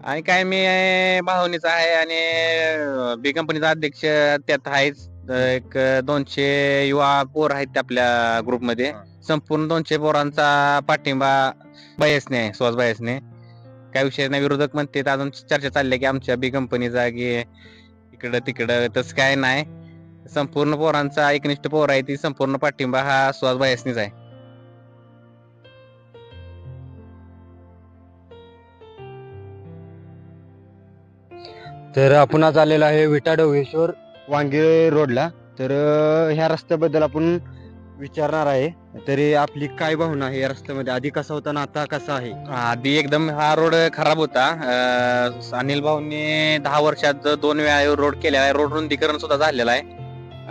आणि काय मी भावनीचा आहे आणि बी कंपनीचा अध्यक्ष त्यात आहेच. एक 200 युवा पोर आहेत आपल्या ग्रुपमध्ये. संपूर्ण 200 पोरांचा पाठिंबा बयसने आहे, सुहास बयसने. काय विषय नाही, विरोधक म्हणते अजून चर्चा चालली की आमच्या बी कंपनीचा की इकडं तिकडं, तसं काय नाही. संपूर्ण पोरांचा एकनिष्ठ पोर आहे, ती संपूर्ण पाठिंबा हा सुहास बयसनेच आहे. तर आपण आज आलेलो आहे विटा ढवळेश्वर वांगे रोडला. तर ह्या रस्त्याबद्दल आपण विचारणार आहे. तरी आपली काय भावना आहे या रस्त्यामध्ये, आधी कसा होता ना आता कसा आहे? आधी एकदम हा रोड खराब होता. अनिल भाऊंनी 10 वर्षात 2 वेळा रोड केलेला आहे. रोड रुंदीकरण सुद्धा झालेला आहे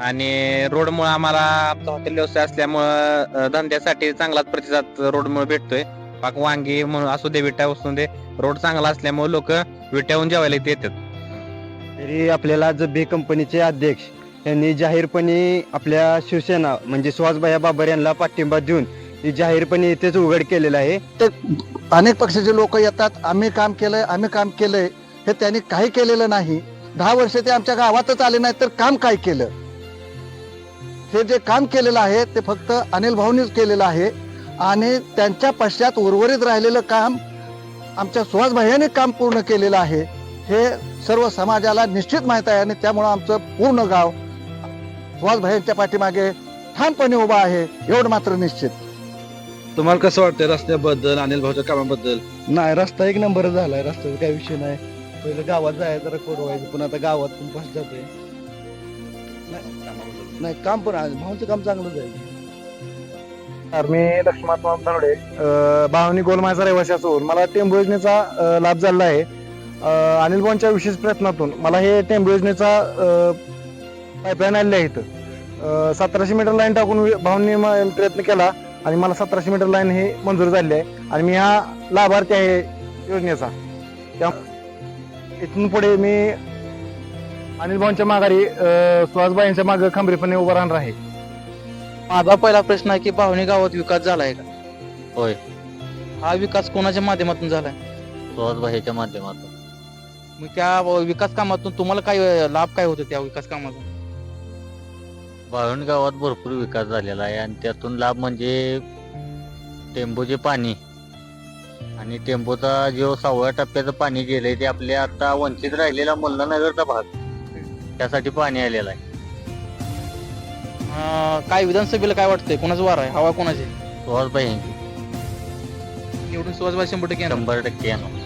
आणि रोडमुळे आम्हाला आमचा हॉटेल व्यवसाय असल्यामुळं धंद्यासाठी चांगलाच प्रतिसाद रोडमुळे भेटतोय. पाक वांगी म्हणून असू दे, विटा असू दे, रोड चांगला असल्यामुळे लोक विट्याहून जेवायला इथे येतात. तरी आपल्याला जो बी कंपनीचे अध्यक्ष यांनी जाहीरपणे आपल्या शिवसेना म्हणजे सुहासभाई बाबर यांना पाठिंबा देऊन ही जाहीरपणे इथेच उघड केलेलं आहे. ते अनेक पक्षाचे लोक येतात, आम्ही काम केलंय, हे त्यांनी काही केलेलं नाही. 10 वर्ष ते आमच्या गावातच आले नाही तर काम काय केलं? हे जे काम केलेलं आहे ते फक्त अनिल भाऊनीच केलेलं आहे आणि त्यांच्या पश्चात उर्वरित राहिलेलं काम आमच्या सुहास भाईयांनी काम पूर्ण केलेलं आहे. हे सर्व समाजाला निश्चित माहीत आहे आणि त्यामुळं आमचं पूर्ण गाव सुहास भाईंच्या पाठीमागे ठामपणे उभा आहे, एवढं मात्र निश्चित. तुम्हाला कसं वाटतं रस्त्याबद्दल, अनिल भाऊच्या कामाबद्दल? नाही, रस्ता एक नंबर झालाय, रस्त्याचा काही विषय नाही. पहिलं गावात जायचं जरा कोरवायचं, पण आता गावात पण बस जाते. नाही, काम पण आहे, भाऊंचं काम चांगलं जाईल. मी लक्ष्मण दानोडे, भावनी गोलमाचा रहिवासी असून मला टेंबू योजनेचा लाभ झाला आहे. अनिल भाऊंच्या विशेष प्रयत्नातून मला हे टेंबू योजनेचा पाईपलाईन आलेलं आहे. इथं 1700 मीटर लाईन टाकून भाऊंनी प्रयत्न केला आणि मला 1700 मीटर लाईन ही मंजूर झाली आहे आणि मी हा लाभार्थी आहे योजनेचा. त्या इथून पुढे मी अनिल भाऊंच्या माघारी सुहासबाईंच्या मागे खंबीरपणे उभा राहणार आहे. माझा पहिला प्रश्न आहे की भावनी गावात विकास झालाय का? होय, हा विकास कोणाच्या माध्यमातून झालाय? सुहास भाईच्या माध्यमातून. मग त्या विकास कामातून तुम्हाला काय लाभ काय होतो त्या विकास कामातून? बाळवण गावात भरपूर विकास झालेला आहे आणि त्यातून लाभ म्हणजे टेंबूचे पाणी आणि टेंबूचा जो 6व्या टप्प्याचं पाणी गेलंय ते आपल्या आता वंचित राहिलेला मुल्लानगरचा भाग, त्यासाठी पाणी आलेलं आहे. काय विधानसभेला काय वाटतंय, कोणाचं वार आहे, हवा कोणाची? सुहासभाई यांची निवडून सुहासबाई 100% येणार. 100% येणार.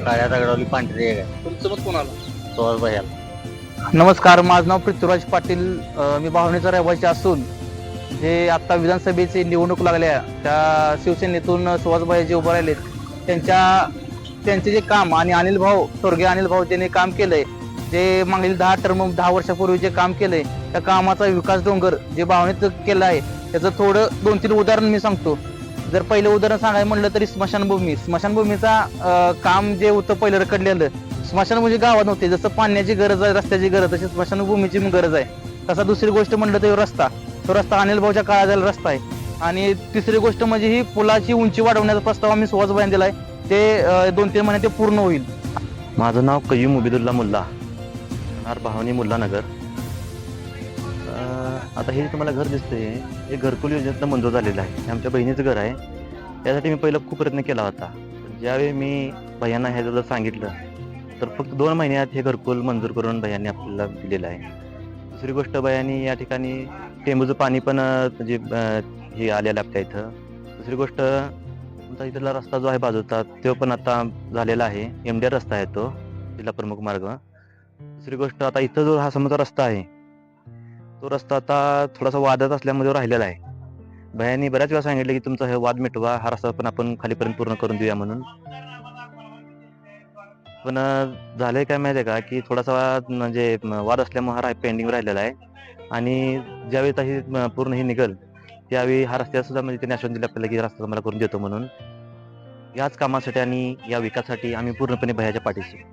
काळ्या दगडावली पांढरी आहे. तुमचं मत कोणाला? सुहासभाई याला. नमस्कार, माझं नाव पृथ्वीराज पाटील. मी भावनेचा रहिवासी असून जे आता विधानसभेची निवडणूक लागल्या त्या शिवसेनेतून सुहासबाई जे उभे राहिलेत त्यांचे जे काम आणि अनिल भाऊ, स्वर्गीय अनिल भाऊ ज्यांनी काम केलंय, जे मागील 10 वर्षापूर्वी जे काम केलंय त्या कामाचा विकास डोंगर जे भावनेत केलं आहे त्याचं थोडं 2-3 उदाहरण मी सांगतो. जर पहिलं उदाहरण सांगायला म्हणलं तरी स्मशानभूमीचा काम जे होतं पहिलं रखडलेलं. स्मशानभूमी गावात नव्हते, जसं पाण्याची गरज आहे, रस्त्याची गरज, तशी स्मशानभूमीची गरज आहे. तसा दुसरी गोष्ट म्हणलं तर तो रस्ता अनिल भाऊच्या काळात झालेला रस्ता आहे. आणि तिसरी गोष्ट म्हणजे ही पुलाची उंची वाढवण्याचा प्रस्ताव आम्ही सुहासबाईंनी दिलाय, ते 2-3 महिने ते पूर्ण होईल. माझं नाव कय्यूम उबिदुल्ला मुल्ला, राहणार भावनी मुल्लानगर. आता हे तुम्हाला घर दिसतंय हे घरकुल योजनेतनं मंजूर झालेलं आहे. हे आमच्या बहिणीचं घर आहे. त्यासाठी मी पहिला खूप प्रयत्न केला होता. ज्यावेळी मी भैयांना ह्याचं सांगितलं तर फक्त 2 महिन्यात हे घरकुल मंजूर करून भैयांनी आपल्याला दिलेलं आहे. दुसरी गोष्ट, भैयांनी या ठिकाणी टेंबूचं पाणी पण म्हणजे हे आलेलं आपल्या इथं. दुसरी गोष्ट, आमचा इथला रस्ता जो आहे बाजूचा तो पण आता झालेला आहे. MDR रस्ता आहे तो, जिल्हा प्रमुख मार्ग. दुसरी गोष्ट, आता इथं जो हा समोरचा रस्ता आहे तो रस्ता आता थोडासा वादात असल्यामुळे राहिलेला आहे. भैयांनी बऱ्याच वेळा सांगितलं की तुमचा हे वाद मिटवा, हा रस्ता पण आपण खालीपर्यंत पूर्ण करून देऊया म्हणून. पण झालंय काय माहिती आहे का की थोडासा म्हणजे वाद असल्यामुळे हा पेंडिंग राहिलेला आहे. आणि ज्यावेळी ही पूर्ण ही निघल त्यावेळी हा रस्त्याला सुद्धा म्हणजे त्यांनी आश्वासन दिलं आपल्याला की रस्ता मला करून देतो म्हणून. याच कामासाठी आणि या विकासासाठी आम्ही पूर्णपणे भैयाच्या पाठीशी.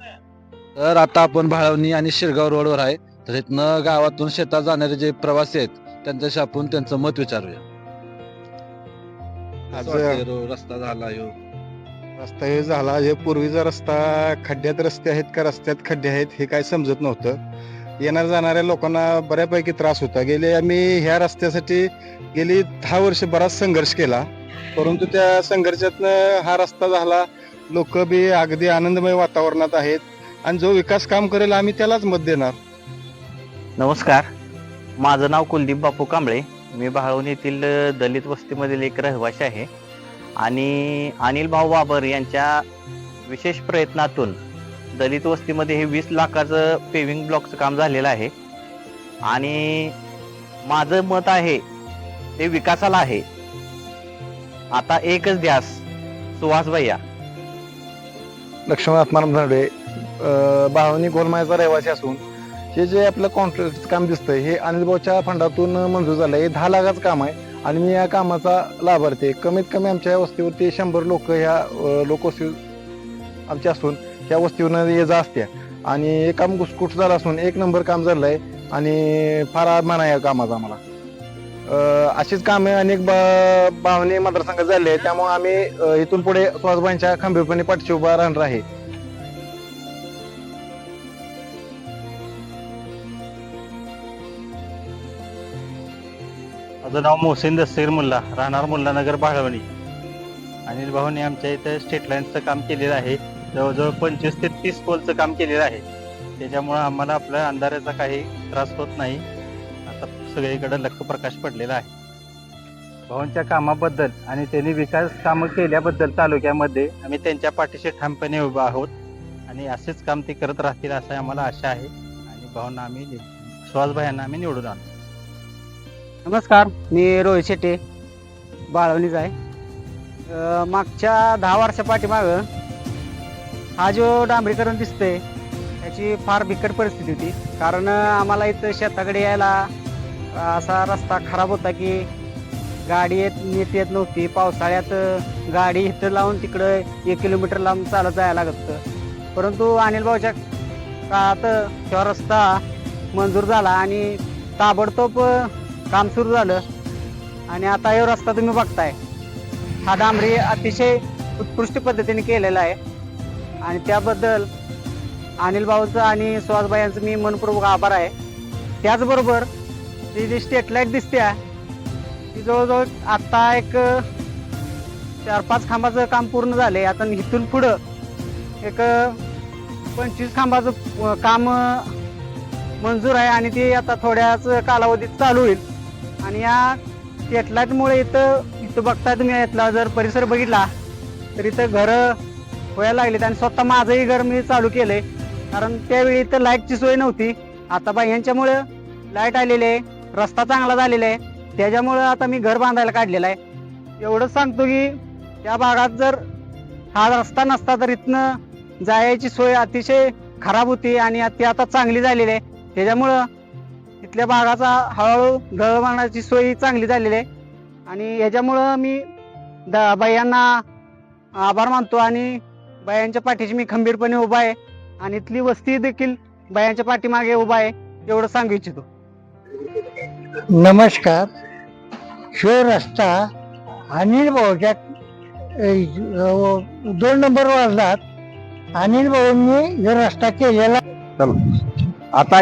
तर आता आपण भाळवणी आणि शिरगाव रोडवर आहे. तर इथनं गावातून शेतात जाणारे जे प्रवासी आहेत त्यांच्याशी आपण त्यांचं मत विचारूया. आज कसं वाटतंय रस्ता झाला ह्यो? रस्ता हे झाला हे पूर्वीचा रस्ता खड्ड्यात रस्ते आहेत का रस्त्यात खड्डे आहेत हे काय समजत नव्हतं. येणाऱ्या जाणाऱ्या लोकांना बऱ्यापैकी त्रास होता. आम्ही ह्या रस्त्यासाठी गेली 10 वर्ष बराच संघर्ष केला, परंतु त्या संघर्षातनं हा रस्ता झाला. लोक बी अगदी आनंदमय वातावरणात आहेत आणि जो विकास काम करेल आम्ही त्यालाच मत देणार. नमस्कार, माझं नाव कुलदीप बापू कांबळे. मी भाळवणी येथील दलित वस्तीमधील एक रहिवासी आहे आणि अनिल भाऊ बाबर यांच्या विशेष प्रयत्नातून दलित वस्तीमध्ये हे 20 लाखाचं पेविंग ब्लॉकचं काम झालेलं आहे आणि माझं मत आहे ते विकासाला आहे. आता एकच ध्यास सुहास भैया. लक्ष्मण आत्माराम धानोडे भावनी गोलमायाचा रहिवासी असून हे जे आपलं कॉन्ट्रॅक्टचं काम दिसतंय हे अनिल भाऊच्या फंडातून मंजूर झालं. हे 10 लाखाचं काम आहे आणि मी या कामाचा लाभार्थी आहे. कमीत कमी आमच्या वस्तीवरती 100 लोक ह्या लोकवस्ती आमची असून ह्या वस्तीवर ये जा असत्या आणि हे काम घुसखुस झालं असून 1 नंबर काम झालं आहे आणि फार अभिमान आहे या कामाचा आम्हाला. अशीच कामे अनेक भावनी मतदारसंघात झाले, त्यामुळे आम्ही इथून पुढे सुहासभाईंच्या खंबीरपणे पाठीशी उभा राहणार आहे. माझं नाव मोहसिन दस्तीर मुल्ला, राहणार मुल्लानगर भाळवणी. अनिल भाऊने आमच्या इथं स्टेट लाईनचं काम केलेलं आहे. जवळजवळ 25 ते 30 पोलचं काम केलेलं आहे. त्याच्यामुळं आम्हाला आपल्या अंधाराचा काही त्रास होत नाही. आता सगळीकडे लक्ष प्रकाश पडलेला आहे. भाऊंच्या कामाबद्दल आणि त्यांनी विकास कामं केल्याबद्दल तालुक्यामध्ये आम्ही त्यांच्या पाठीशी ठामपणे उभा आहोत आणि असेच काम ते करत राहतील असं आम्हाला आशा आहे आणि भाऊंना आम्ही सुहासभाईंना आम्ही निवडून आणू. नमस्कार, मी रोहित शेट्टे, बाळवणीच आहे. मागच्या 10 वर्षा पाठीमागं हा जो डांबरीकरण दिसतंय त्याची फार बिकट परिस्थिती होती. कारण आम्हाला इथं शेताकडे यायला असा रस्ता खराब होता की गाडी नीट येत नव्हती. पावसाळ्यात गाडी इथं लावून तिकडं 1 किलोमीटर लांब चालत जायला लागत होतं. परंतु अनिल भाऊच्या काळात हा रस्ता मंजूर झाला आणि ताबडतोब काम सुरू झालं आणि आता हा रस्ता तुम्ही बघताय. हा डांबरी अतिशय उत्कृष्ट पद्धतीने केलेला आहे आणि त्याबद्दल अनिल भाऊचं आणि सुहासभाई यांचं मी मनपूर्वक आभार आहे. त्याचबरोबर ती जी स्ट्रीट लाईट दिसते ती जवळजवळ आता एक 4-5 खांबाचं काम पूर्ण झालंय. आता इथून पुढं एक 25 खांबाचं काम मंजूर आहे आणि ते आता थोड्याच कालावधीत चालू होईल. आणि या स्ट्रीट लाईटमुळे इथं बघताय तुम्ही, इथला जर परिसर बघितला तर इथं घरं व्हायला लागलीत आणि स्वतः माझंही घर मी चालू केलंय. कारण त्यावेळी इथं लाईटची सोय नव्हती. आता बाई यांच्यामुळे लाईट आलेली आहे, रस्ता चांगला झालेला आहे, त्याच्यामुळं आता मी घर बांधायला काढलेलं आहे. एवढंच सांगतो की त्या भागात जर हा रस्ता नसता तर इथनं जायची सोय अतिशय खराब होती आणि ती आता चांगली झालेली आहे. त्याच्यामुळं इथल्या भागाचा हळूहळू दळणवळणाची सोय चांगली झालेली आहे आणि याच्यामुळं मी बायांना आभार मानतो आणि बायांच्या पाठीशी मी खंबीरपणे उभा आहे आणि इथली वस्ती देखील बायांच्या पाठीमागे उभा आहे, एवढं सांगू इच्छितो. नमस्कार. शो रस्ता अनिल भाऊच्या 2 नंबर वाजलात अनिल भाऊंनी जो रस्ता केलेला. आता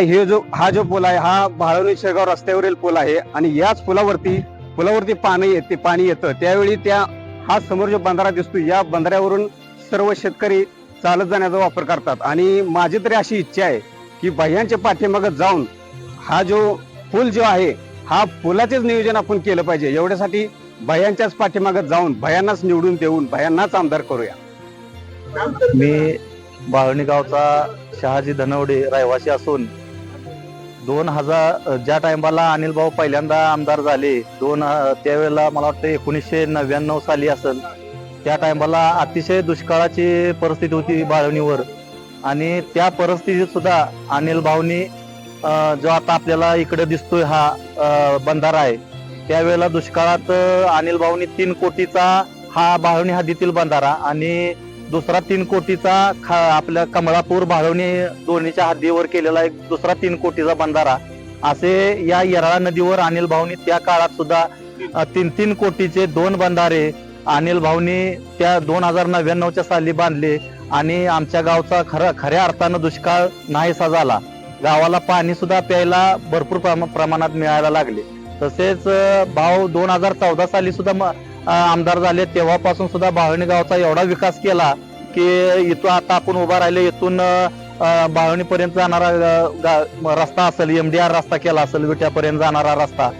हा जो पूल आहे हा भाळवणी शेगाव रस्त्यावरील पूल आहे आणि याच पुलावरती पाणी येतं त्यावेळी हा समोर जो बंधारा दिसतो या बंधाऱ्यावरून सर्व शेतकरी चालत जाण्याचा वापर करतात आणि माझी तरी अशी इच्छा आहे की भैयांच्या पाठीमागे जाऊन हा जो पूल जो आहे हा पुलाचेच नियोजन आपण केलं पाहिजे. एवढ्यासाठी भैयांच्याच पाठीमागे जाऊन भैयांनाच निवडून देऊन भैयांनाच आमदार करूया. मी बाळवणी गावचा शहाजी धनवडे रहिवासी असून 2000 ज्या टायमाला अनिल भाऊ पहिल्यांदा आमदार झाले त्यावेळेला मला वाटतं 1999 साली असेल, त्या टायमाला अतिशय दुष्काळाची परिस्थिती होती बाळवणीवर आणि त्या परिस्थितीत सुद्धा अनिल भाऊनी जो आता आपल्याला इकडे दिसतोय हा बंधारा आहे त्यावेळेला दुष्काळात अनिल भाऊनी 3 कोटीचा हा बाळवणी हद्दीतील बंधारा आणि दुसरा 3 कोटीचा आपल्या कमळापूर भाळवणी दोन्हीच्या हद्दीवर केलेला एक दुसरा 3 कोटीचा बंधारा असे या येराळा नदीवर अनिल भाऊनी त्या काळात सुद्धा 3 कोटीचे 2 बंधारे अनिल भाऊनी त्या 2099च्या साली बांधले आणि आमच्या गावचा खऱ्या अर्थानं दुष्काळ नाहीसा झाला. गावाला पाणी सुद्धा प्यायला भरपूर प्रमाणात मिळायला लागले. तसेच भाऊ 2014 साली सुद्धा आमदार झाले. तेव्हापासून सुद्धा भावणी गावचा एवढा विकास केला की इथून आता आपण उभा राहिले इथून बाळवणी पर्यंत जाणारा रस्ता असेल, MDR रस्ता केला असेल, विट्यापर्यंत जाणारा रस्ता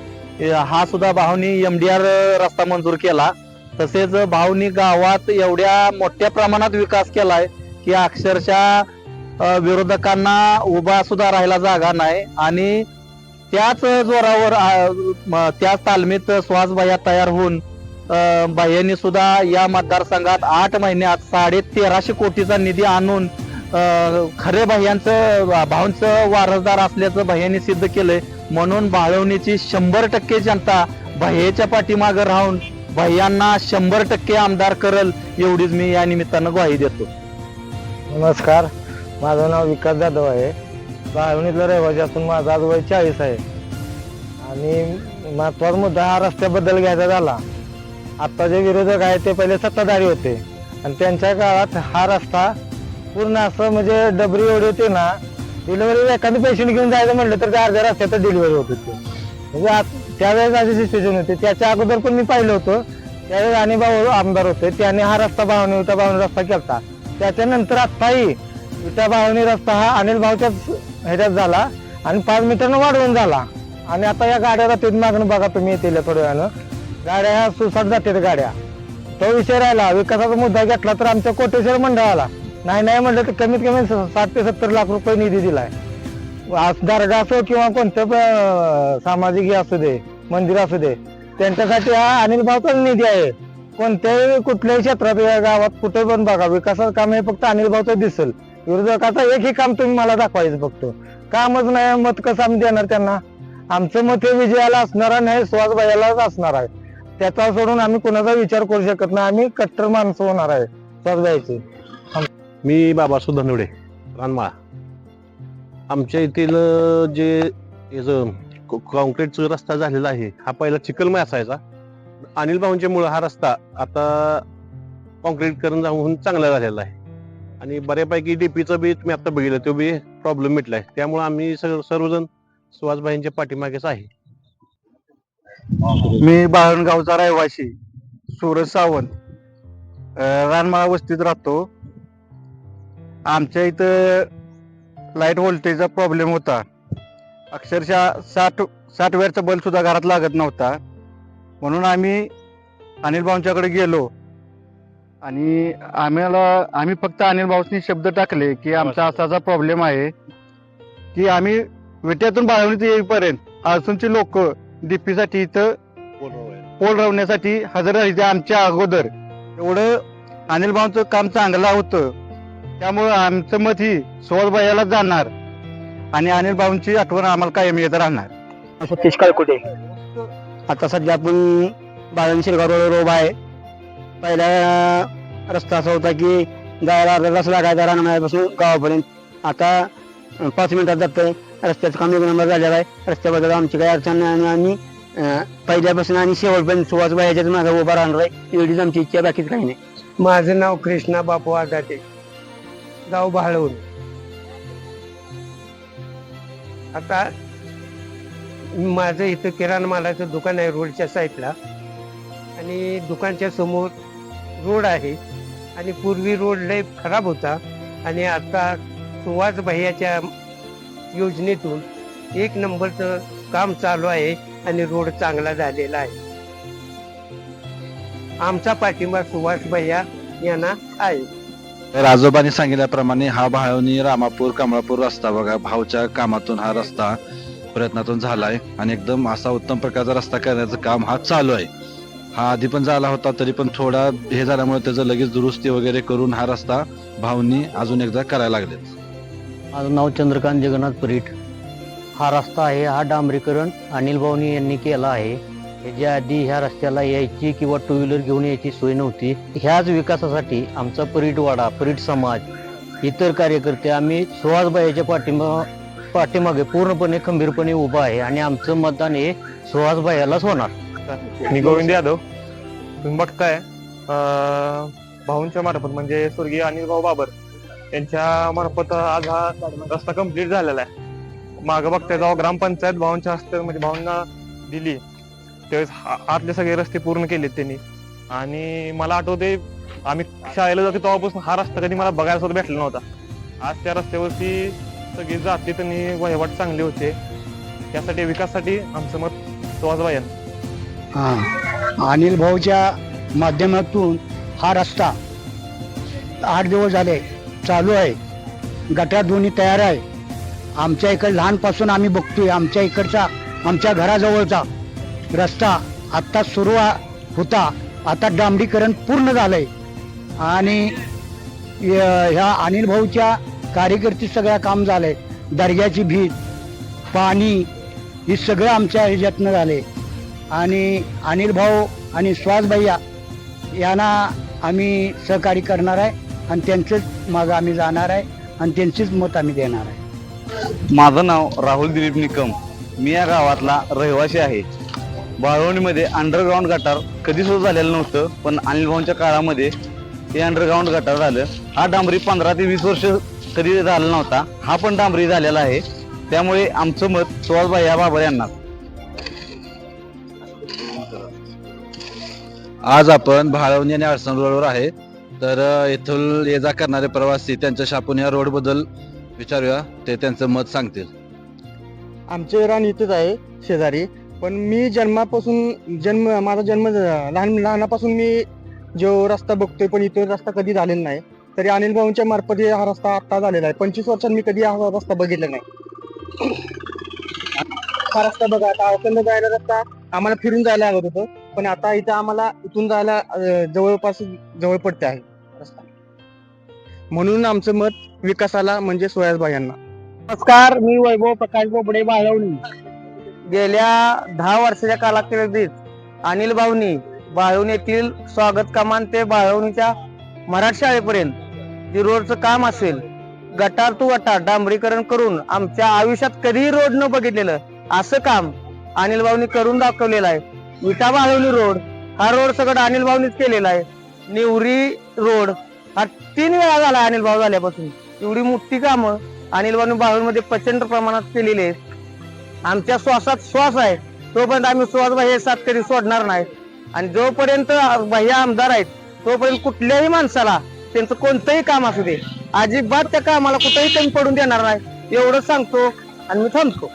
हा सुद्धा भाऊनी MDR रस्ता मंजूर केला. तसेच भाऊनी गावात एवढ्या मोठ्या प्रमाणात विकास केलाय की अक्षरशः विरोधकांना उभा सुद्धा राहायला जागा नाही. आणि त्याच जोरावर त्याच तालमीत सुहास भैया तयार होऊन भैयांनी सुद्धा या मतदारसंघात 8 महिन्यात 1350 कोटीचा निधी आणून खरे भाऊंचं वारसदार असल्याचं भैयांनी सिद्ध केलंय. म्हणून बाळवणीची 100% जनता भैयाच्या पाठीमागे राहून भैयांना 100% आमदार करल एवढीच मी या निमित्तानं ग्वाही देतो. नमस्कार, माझं नाव विकास जाधव आहे. बाळवणीतला रहिवासी असून माझा आज वय 40 आहे. आणि महत्वाचा मुद्दा हा रस्त्याबद्दल घ्यायचा झाला. आता जे विरोधक आहेत ते पहिले सत्ताधारी होते आणि त्यांच्या काळात हा रस्ता पूर्ण असं म्हणजे डबरी एवढी होती ना, डिलिव्हरी एखादी पेशंट घेऊन जायचं म्हटलं तर त्या अर्ध्या रस्त्यात डिलिव्हरी होत होती. म्हणजे त्यावेळेस अशी सिच्युएशन होती. त्याच्या अगोदर पण मी पाहिलं होतं, त्यावेळेस अनिल भाऊ आमदार होते, त्याने हा रस्ता बाळवणी रस्ता केला. त्याच्यानंतर आत्ताही विटा बाळवणी रस्ता हा अनिल भाऊच्याच ह्याच्यात झाला आणि 5 मीटरनं वाढवून झाला. आणि आता या गाड्या जातात मागणं बघा तुम्ही येतील थोड्या वेळानं गाड्या ह्या सुसाट जातात गाड्या. तो विषय राहिला विकासाचा मुद्दा घेतला तर आमच्या कोटेश्वर मंडळाला नाही म्हटलं तर कमीत कमी 60 ते 70 लाख रुपये निधी दिलाय. दर्गा असो किंवा कोणतं सामाजिक हे असू दे, मंदिर असू दे, त्यांच्यासाठी हा अनिल भाऊचाच निधी आहे. कोणत्याही कुठल्याही क्षेत्रात या गावात कुठे पण बघा विकासाचं काम हे फक्त अनिल भाऊचं दिसेल. विरोधकाचा एकही काम तुम्ही मला दाखवायचं फक्त कामच नाही. मत कसं आम्ही देणार त्यांना? आमचं मत हे विजयाला असणार नाही, सुहास भैयालाच असणार आहे. त्याचा सोडून आम्ही कुणाचा विचार करू शकत नाही. आम्ही कट्टर माणसं होणार आहे सुहास भैयाची. मी बाबा सुधनवडे रानमाळा. आमच्या येथील जे कॉन्क्रीटचा रस्ता झालेला आहे हा पहिला चिखलमय असायचा. अनिल भाऊंच्या मुळे हा रस्ता आता कॉन्क्रीटकरण जाऊन चांगला झालेला आहे आणि बऱ्यापैकी डीपीचं बी तुम्ही आता बघितलं तो बी प्रॉब्लेम मिटलाय. त्यामुळे आम्ही सर्वजण सुहासभाईंच्या पाठीमागेच आहे. मी बाळणगावचा रहिवासी सूरज सावंत, रानमाळा वस्तीत राहतो. आमच्या इथं लाईट व्होल्टेजचा प्रॉब्लेम होता. अक्षरशः 60 वेळचा बल्ब सुद्धा घरात लागत नव्हता. म्हणून आम्ही अनिल भाऊंच्याकडे गेलो आणि आम्ही फक्त अनिल भाऊंनी शब्द टाकले की आमचा असा प्रॉब्लेम आहे की आम्ही विट्यातून बाळवणीत येईपर्यंत आळसूनची लोक डीपीसाठी इथं पोल रवण्यासाठी हजर राहायचे. आमच्या अगोदर एवढं अनिल भाऊंचं काम चांगलं होतं. त्यामुळं आमचं मत ही सुहास भैयालाच जाणार आणि अनिल भाऊंची आठवण आम्हाला कायम येत राहणार. सतीश काळकुटे. आता सध्या आपण बाळवणी शिरगाव रोड आहे. पहिला रस्ता असा होता की जायला अर्धा तास लागायचा रानापासून गावापर्यंत. आता 5 मिनिटात जातंय. रस्त्याचं काम 1 नंबर झालेला आहे. रस्त्याबद्दल आमची काही अडचण नाही आणि पहिल्यापासून आणि शेवटपर्यंत सुहास भैयाच्याच मागे उभा राहणार आहे एवढीच आमची इच्छा, बाकीच काही नाही. माझं नाव कृष्णा बापू आदाते, गाव भाळवून. आता माझं इथं किराणा मालाचं दुकान आहे रोडच्या साईडला आणि दुकानच्या समोर रोड आहे आणि पूर्वी रोड लय खराब होता आणि आता सुहास भैयाच्या योजनेतून 1 नंबरचं काम चालू आहे आणि रोड चांगला झालेला आहे. आमचा पाठिंबा सुहास भैया यांना आहे. तर आजोबांनी सांगितल्याप्रमाणे हा भाळवणी रामापूर कमळापूर रस्ता बघा भाऊच्या कामातून हा रस्ता प्रयत्नातून झालाय आणि एकदम असा उत्तम प्रकारचा रस्ता करण्याचं काम हा चालू आहे. हा आधी पण झाला होता तरी पण थोडा हे झाल्यामुळे त्याचं लगेच दुरुस्ती वगैरे करून हा रस्ता भाऊंनी अजून एकदा करायला लागले. माझं नाव चंद्रकांत जगन्नाथ परीट. हा रस्ता आहे हा डांबरीकरण अनिल भाऊनी यांनी केला आहे. ह्याच्या आधी ह्या रस्त्याला यायची किंवा 2 व्हीलर घेऊन यायची सोय नव्हती. ह्याच विकासासाठी आमचा परीटवाडा, परीट समाज, इतर कार्यकर्ते आम्ही सुहास भैयाच्या पाठीमागे पूर्णपणे खंबीरपणे उभा आहे आणि आमचं मतदान हे सुहास भैयालाच होणार. मी गोविंद यादव. तुम्ही बघताय भाऊंच्या मार्फत म्हणजे स्वर्गीय अनिल भाऊ बाबर यांच्या मार्फत आज हा रस्ता कंप्लीट झालेला आहे. मागं बघता जेव्हा ग्रामपंचायत भाऊंच्या हस्ते म्हणजे भाऊंना दिली त्यावेळेस आतले सगळे रस्ते पूर्ण केलेत त्यांनी. आणि मला आठवते आम्ही शाळेला जातो तेव्हापासून हा रस्ता कधी मला बघायला सुद्धा भेटला नव्हता. आज त्या रस्त्यावरती सगळी जाती त्यांनी वहिवाट चांगले होते. त्यासाठी विकासासाठी आमचं मत सुहासभाई यांना. अनिल भाऊच्या माध्यमातून हा रस्ता 8 दिवस झाले चालू आहे. गटार दोन्ही तयार आहे. आमच्या इकडे लहानपासून आम्ही बघतोय आमच्या इकडचा आमच्या घराजवळचा रस्ता आत्ता सुरू होता, आता डांबरीकरण पूर्ण झालंय. आणि ह्या अनिल भाऊच्या कार्यकर्ते सगळं काम झालंय. दर्ग्याची भीत, पाणी हे सगळं आमच्या ह्याच्यातनं झाले. आणि अनिल भाऊ आणि सुहास भैया यांना आम्ही सहकार्य करणार आहे आणि त्यांचंच मागं आम्ही जाणार आहे आणि त्यांचीच मत आम्ही देणार आहे. माझं नाव राहुल दिलीप निकम. मी या गावातला रहिवासी आहे. बाळवणीमध्ये अंडरग्राऊंड गटार कधी सुरू झालेलं नव्हतं, पण अनिल भाऊंच्या काळामध्ये हे अंडरग्राऊंड गटार झालं. हा डांबरी 15 ते 20 वर्ष कधी झाला नव्हता. हा पण डांबरी झालेला आहे. त्यामुळे आमचं मत सुहासभाई बाबर यांना. आज आपण भाळवणी आणि अडचण रोडवर आहे. तर येथून ये जा करणारे प्रवासी त्यांच्याशी आपण या रोड बद्दल विचारूया, ते त्यांचं मत सांगतील. आमचे रान इथेच आहे शेजारी. पण मी माझा जन्म लहानापासून मी जो रस्ता बघतोय, पण इथे रस्ता कधी झालेला नाही. तरी अनिल भाऊंच्या मार्फत हा रस्ता आता झालेला आहे. 25 वर्षांत मी कधी हा रस्ता बघितला नाही. हा रस्ता बघा, आता अवकंद जायला रस्ता आम्हाला फिरून जायला लागत होतं, पण आता इथं आम्हाला इथून जायला जवळ पडते आहे रस्ता. म्हणून आमचं मत विकासाला म्हणजे सुहासभाई यांना. नमस्कार, मी वैभव प्रकाश बोबडे, बाळवणी. गेल्या 10 वर्षाच्या कालावधीत अनिल भाऊनी बाळवणी येथील स्वागत कमान ते बाळवणीच्या मराठी शाळेपर्यंत जे रोडचं काम असेल, गटार टू गटार डांबरीकरण करून आमच्या आयुष्यात कधीही रोड न बघितलेलं असं काम अनिल भाऊनी करून दाखवलेलं आहे. विटा बाळवणी रोड हा रोड सगळं अनिल भाऊनीच केलेला आहे. निवरी रोड हा 3 वेळा झाला अनिल भाऊ झाल्यापासून. एवढी मोठी कामं अनिल भाऊनी बाळवणीमध्ये प्रचंड प्रमाणात केलेली आहेत. आमच्या श्वासात श्वास आहे तोपर्यंत आम्ही सुहासभाई हे साथ कधी सोडणार नाही. आणि जोपर्यंत भैया आमदार आहेत तोपर्यंत कुठल्याही माणसाला त्यांचं कोणतंही काम असू दे अजिबात त्या कामाला कुठेही कमी पडून देणार नाही, एवढं सांगतो आणि मी थांबतो.